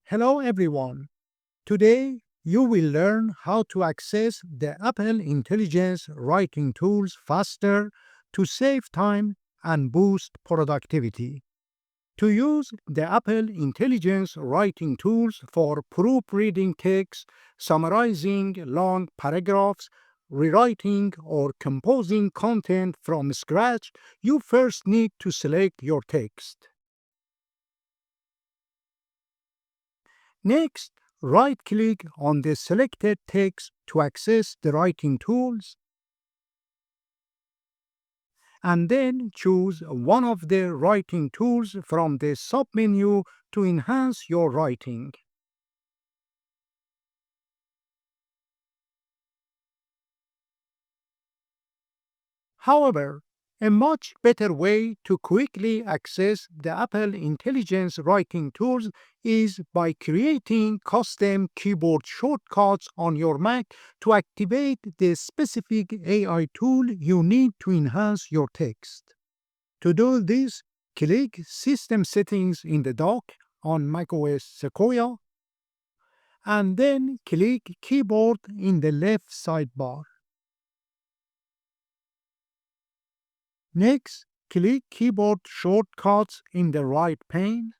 Hello everyone. Today you will learn how to access the Apple Intelligence writing tools faster to save time and boost productivity. To use the Apple Intelligence writing tools for proofreading text, summarizing long paragraphs, rewriting or composing content from scratch, you first need to select your text. Next, right-click on the selected text to access the writing tools, and then choose one of the writing tools from the submenu to enhance your writing. However, a much better way to quickly access the Apple Intelligence writing tools is by creating custom keyboard shortcuts on your Mac to activate the specific AI tool you need to enhance your text. To do this, click System Settings in the dock on macOS Sequoia, and then click Keyboard in the left sidebar. Next, click Keyboard Shortcuts in the right pane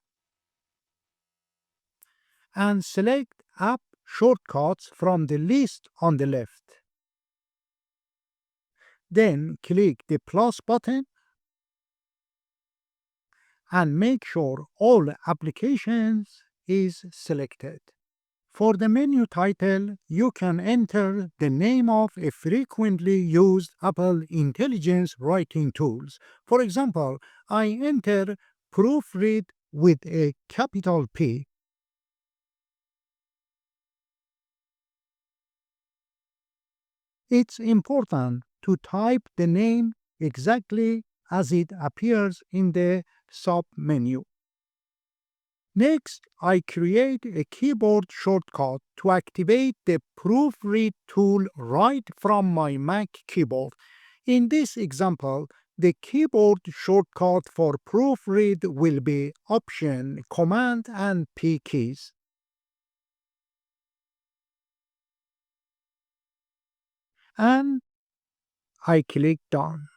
and select App Shortcuts from the list on the left. Then click the plus button and make sure all applications is selected. For the menu title, you can enter the name of a frequently used Apple Intelligence writing tools. For example, I enter proofread with a capital P. It's important to type the name exactly as it appears in the sub-menu. Next, I create a keyboard shortcut to activate the proofread tool right from my Mac keyboard. In this example, the keyboard shortcut for proofread will be Option, Command, and P keys. And I click Done.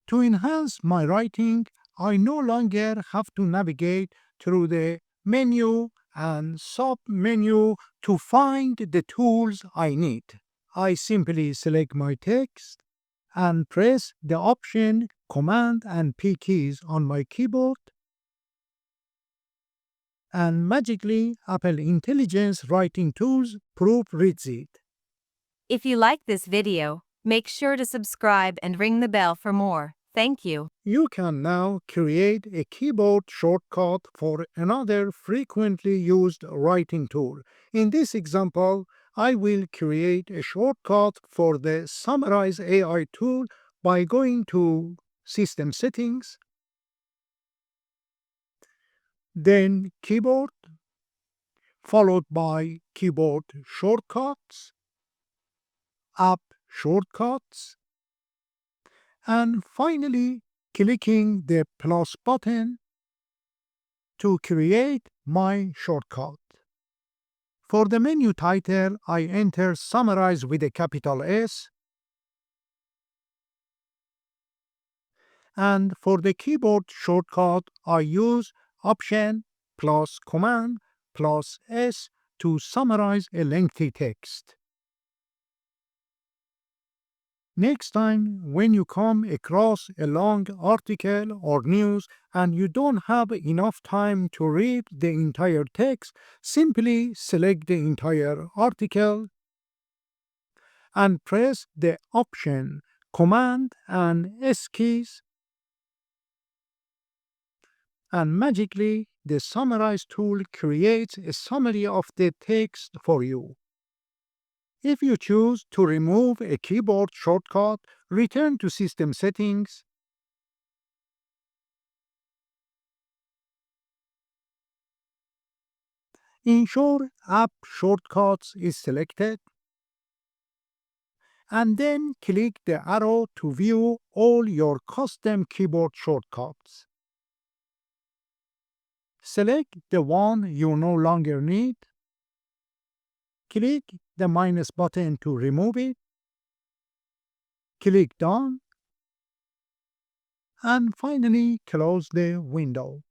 To enhance my writing, I no longer have to navigate through the menu and sub-menu to find the tools I need. I simply select my text and press the Option, Command, and P keys on my keyboard, and magically Apple Intelligence writing tools proofreads it. If you like this video, make sure to subscribe and ring the bell for more. Thank you. You can now create a keyboard shortcut for another frequently used writing tool. In this example, I will create a shortcut for the Summarize AI tool by going to System Settings, then Keyboard, followed by Keyboard Shortcuts, App Shortcuts, and finally clicking the plus button to create my shortcut. For the menu title, I enter Summarize with a capital S, and for the keyboard shortcut, I use Option plus Command plus S to summarize a lengthy text. Next time, when you come across a long article or news and you don't have enough time to read the entire text, simply select the entire article and press the Option, Command, and S keys, and magically the Summarize tool creates a summary of the text for you. If you choose to remove a keyboard shortcut, return to System Settings, ensure App Shortcuts is selected, and then click the arrow to view all your custom keyboard shortcuts. Select the one you no longer need. Click the minus button to remove it. Click Done. And finally, close the window.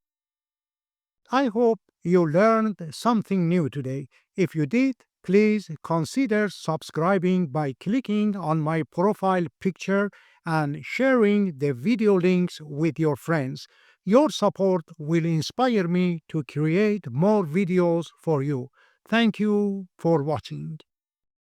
I hope you learned something new today. If you did, please consider subscribing by clicking on my profile picture and sharing the video links with your friends. Your support will inspire me to create more videos for you. Thank you for watching.